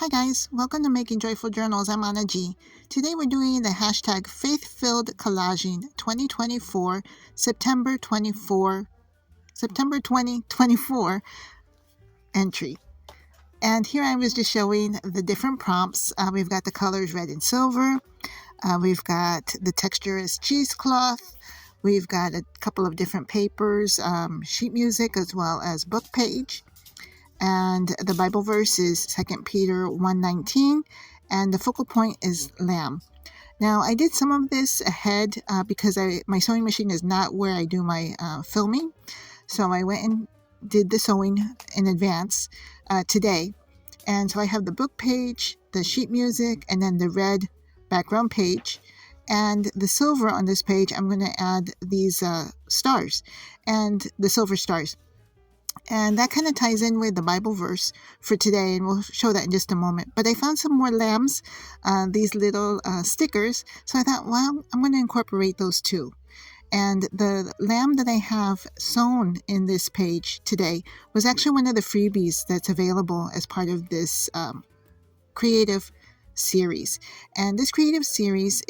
Hi guys, welcome to Making Joyful Journals. I'm Anna G. Today we're doing the hashtag Faith-Filled Collaging 2024, September 2024 entry. And here I was just showing the different prompts. We've got the colors red and silver. We've got the texture is cheesecloth. We've got a couple of different papers, sheet music, as well as book page. And the Bible verse is 2 Peter 1:19, and the focal point is lamb. Now, I did some of this ahead because my sewing machine is not where I do my filming, so I went and did the sewing in advance today. And so I have the book page, the sheet music, and then the red background page. And the silver on this page, I'm going to add these stars, and the silver stars. And that kind of ties in with the Bible verse for today, and we'll show that in just a moment. But I found some more lambs, these little stickers, so I thought, well, I'm going to incorporate those too. And the lamb that I have sewn in this page today was actually one of the freebies that's available as part of this creative series. And this creative series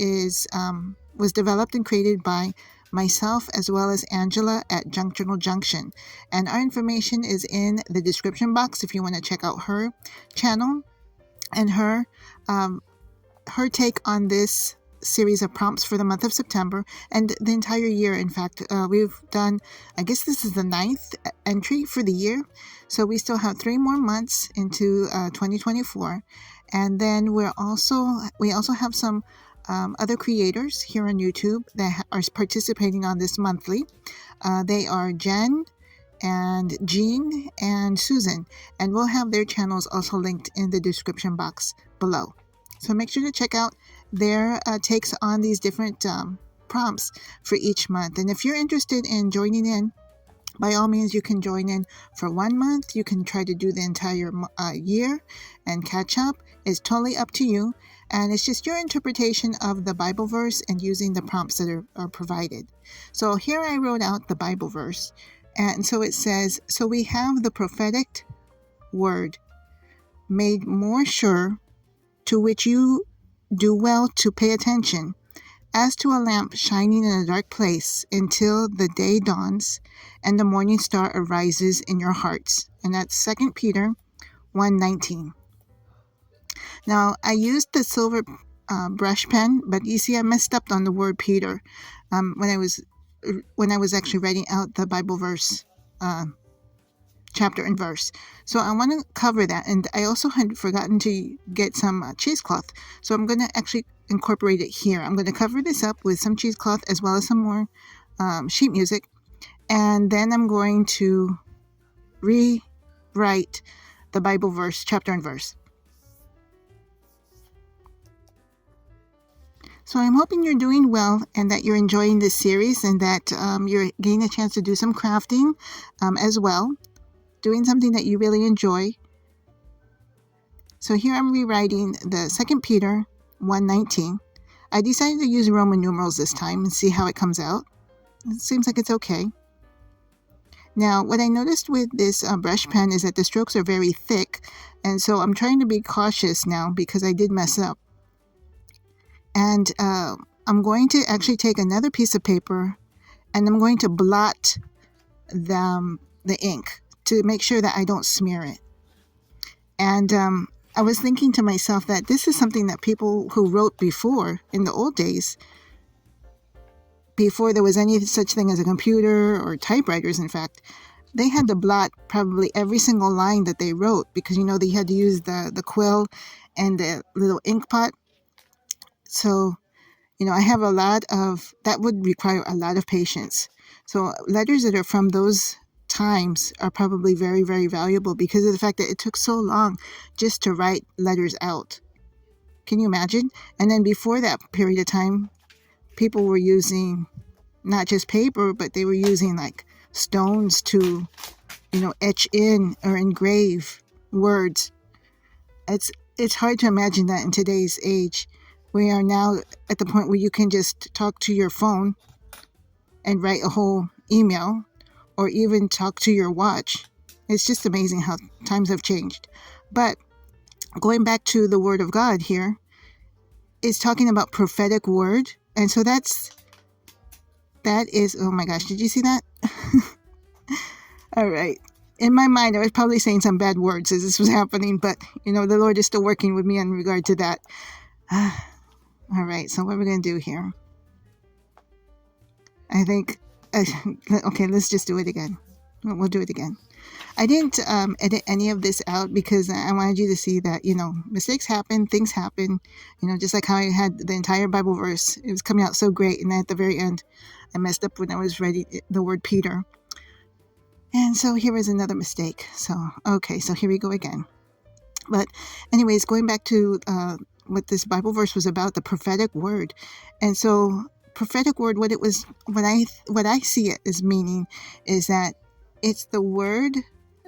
was developed and created by myself as well as Angela at Junction. And our information is in the description box if you want to check out her channel and her take on this series of prompts for the month of September and the entire year. In fact, we've done, I guess this is the 9th entry for the year. So we still have 3 more months into 2024. And then we also have some other creators here on YouTube that are participating on this monthly. They are Jen and Jean and Susan, and we'll have their channels also linked in the description box below. So make sure to check out their takes on these different prompts for each month. And if you're interested in joining in, by all means, you can join in for 1 month. You can try to do the entire year and catch up. It's totally up to you. And it's just your interpretation of the Bible verse and using the prompts that are provided. So here I wrote out the Bible verse. And so it says, so we have the prophetic word made more sure, to which you do well to pay attention, as to a lamp shining in a dark place until the day dawns and the morning star arises in your hearts. And that's 2 Peter 1:19. Now, I used the silver brush pen, but you see I messed up on the word Peter when I was actually writing out the Bible verse, chapter and verse. So I want to cover that. And I also had forgotten to get some cheesecloth. So I'm going to actually incorporate it here. I'm going to cover this up with some cheesecloth as well as some more sheet music. And then I'm going to rewrite the Bible verse, chapter and verse. So I'm hoping you're doing well and that you're enjoying this series and that you're getting a chance to do some crafting as well, doing something that you really enjoy. So here I'm rewriting the 2 Peter 1:19. I decided to use Roman numerals this time and see how it comes out. It seems like it's okay. Now, what I noticed with this brush pen is that the strokes are very thick, and so I'm trying to be cautious now because I did mess up. And I'm going to actually take another piece of paper and I'm going to blot the ink to make sure that I don't smear it. And I was thinking to myself that this is something that people who wrote before, in the old days, before there was any such thing as a computer or typewriters, in fact, they had to blot probably every single line that they wrote because, they had to use the quill and the little ink pot. So, I have that would require a lot of patience. So letters that are from those times are probably very, very valuable because of the fact that it took so long just to write letters out. Can you imagine? And then before that period of time, people were using not just paper, but they were using like stones to, etch in or engrave words. It's hard to imagine that in today's age. We are now at the point where you can just talk to your phone and write a whole email or even talk to your watch. It's just amazing how times have changed. But going back to the Word of God here, is talking about prophetic word. And so that is, oh my gosh, did you see that? All right. In my mind, I was probably saying some bad words as this was happening, but, the Lord is still working with me in regard to that. All right, so what we're going to do here, I think, okay, let's just do it again. We'll do it again. I didn't edit any of this out because I wanted you to see that, mistakes happen, things happen, just like how I had the entire Bible verse. It was coming out so great, and then at the very end, I messed up when I was ready the word Peter. And so here was another mistake. So, okay, so here we go again. But anyways, going back to what this Bible verse was about, the prophetic word. And so prophetic word, what I see it as meaning is that it's the word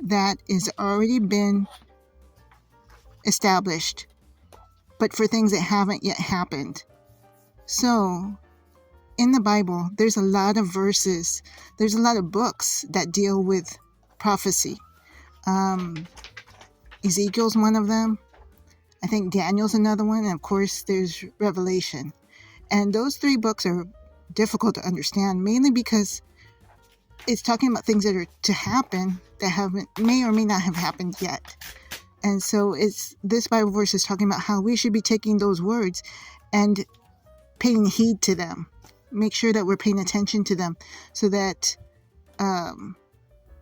that has already been established, but for things that haven't yet happened. So in the Bible, there's a lot of verses, there's a lot of books that deal with prophecy. Ezekiel's one of them. I think Daniel's another one. And of course, there's Revelation. And those three books are difficult to understand, mainly because it's talking about things that are to happen that may or may not have happened yet. And so this Bible verse is talking about how we should be taking those words and paying heed to them. Make sure that we're paying attention to them so that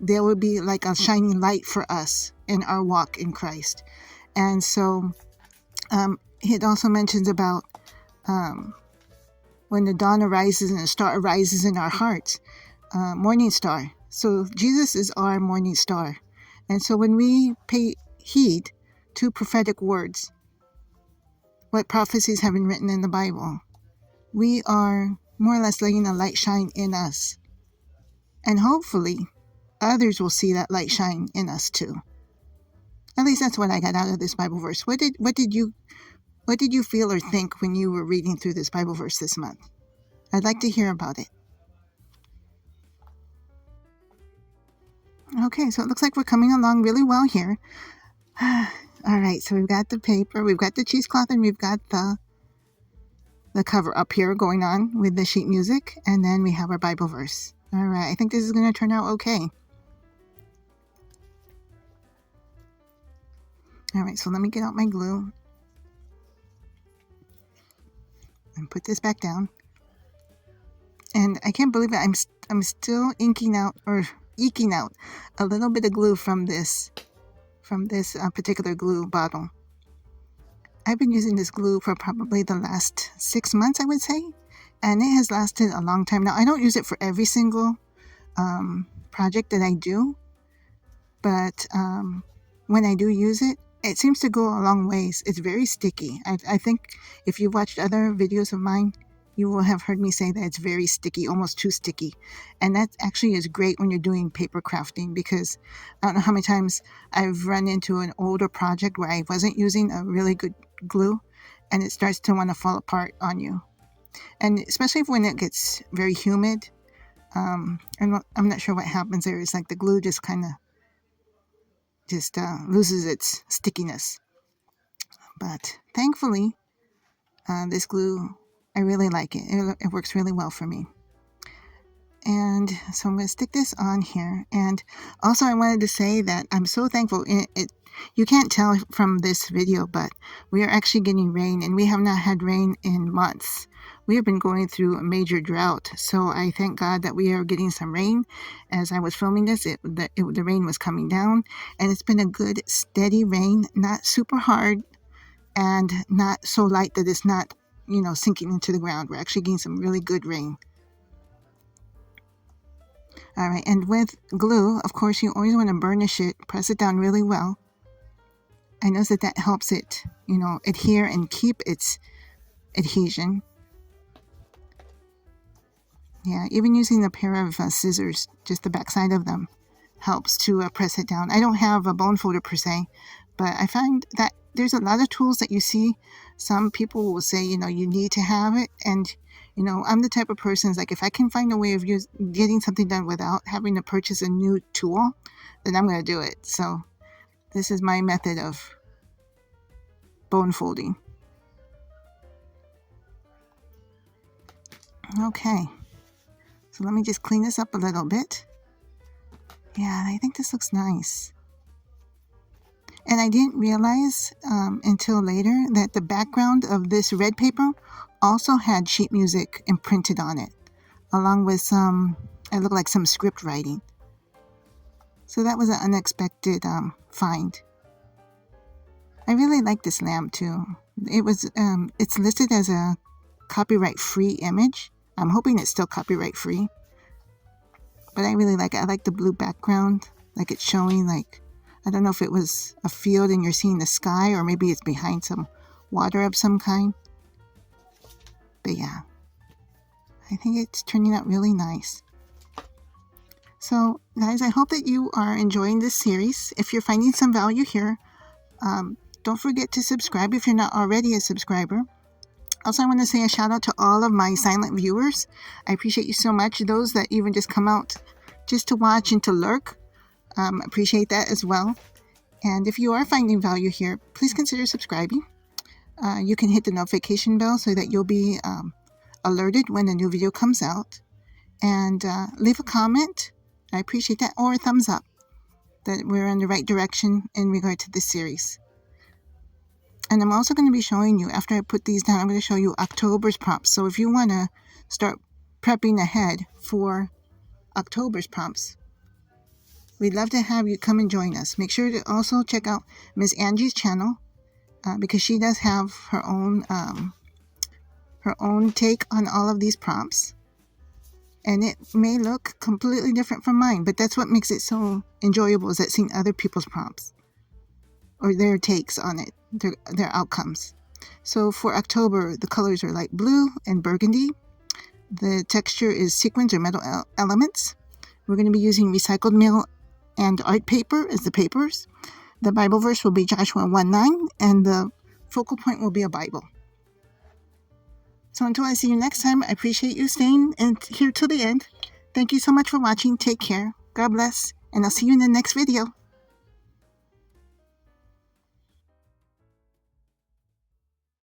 they will be like a shining light for us in our walk in Christ. And so it also mentions about when the dawn arises and the star arises in our hearts, morning star. So Jesus is our morning star. And so when we pay heed to prophetic words, what prophecies have been written in the Bible, we are more or less letting a light shine in us. And hopefully others will see that light shine in us too. At least that's what I got out of this Bible verse. What did you feel or think when you were reading through this Bible verse this month? I'd like to hear about it. Okay, so it looks like we're coming along really well here. All right, so we've got the paper, we've got the cheesecloth, and we've got the cover up here going on with the sheet music, and then we have our Bible verse. All right, I think this is going to turn out okay. All right, so let me get out my glue and put this back down. And I can't believe it, I'm still eking out a little bit of glue from this particular glue bottle. I've been using this glue for probably the last 6 months, I would say, and it has lasted a long time. Now, I don't use it for every single project that I do, but when I do use it, it seems to go a long ways. It's very sticky. I think if you've watched other videos of mine, you will have heard me say that it's very sticky, almost too sticky. And that actually is great when you're doing paper crafting, because I don't know how many times I've run into an older project where I wasn't using a really good glue and it starts to want to fall apart on you. And especially when it gets very humid, I'm not sure what happens there. It's like the glue just kind of loses its stickiness. But thankfully, this glue, I really like it. It works really well for me. And so I'm going to stick this on here. And also I wanted to say that I'm so thankful. You can't tell from this video, but we are actually getting rain, and we have not had rain in months. We have been going through a major drought. So I thank God that we are getting some rain. As I was filming this, the rain was coming down, and it's been a good steady rain, not super hard and not so light that it's not sinking into the ground. We're actually getting some really good rain. All right, and with glue, of course, you always want to burnish it, press it down really well. I know that helps it, adhere and keep its adhesion. Yeah, even using a pair of scissors, just the back side of them, helps to press it down. I don't have a bone folder per se, but I find that there's a lot of tools that you see. Some people will say, you need to have it. And, I'm the type of person like, if I can find a way of getting something done without having to purchase a new tool, then I'm going to do it. So this is my method of bone folding. Okay, so let me just clean this up a little bit. Yeah, I think this looks nice. And I didn't realize until later that the background of this red paper also had sheet music imprinted on it, along with some, it looked like some script writing. So that was an unexpected find. I really like this lamp too. It's listed as a copyright-free image. I'm hoping it's still copyright-free. But I really like it. I like the blue background, like it's showing, like, I don't know if it was a field and you're seeing the sky, or maybe it's behind some water of some kind. But yeah, I think it's turning out really nice. So guys, I hope that you are enjoying this series. If you're finding some value here, don't forget to subscribe if you're not already a subscriber. Also, I want to say a shout out to all of my silent viewers. I appreciate you so much. Those that even just come out just to watch and to lurk, appreciate that as well. And if you are finding value here, please consider subscribing. You can hit the notification bell so that you'll be alerted when a new video comes out. And leave a comment. I appreciate that. Or a thumbs up that we're in the right direction in regard to this series. And I'm also going to be showing you, after I put these down, I'm going to show you October's prompts. So if you want to start prepping ahead for October's prompts, we'd love to have you come and join us. Make sure to also check out Miss Angie's channel because she does have her own take on all of these prompts. And it may look completely different from mine, but that's what makes it so enjoyable, is that seeing other people's prompts or their takes on it, their outcomes. So for October, the colors are light blue and burgundy. The texture is sequins or metal elements. We're going to be using recycled metal and art paper as the papers. The Bible verse will be Joshua 1:9, and the focal point will be a Bible. So until I see you next time, I appreciate you staying here till the end. Thank you so much for watching. Take care. God bless. And I'll see you in the next video.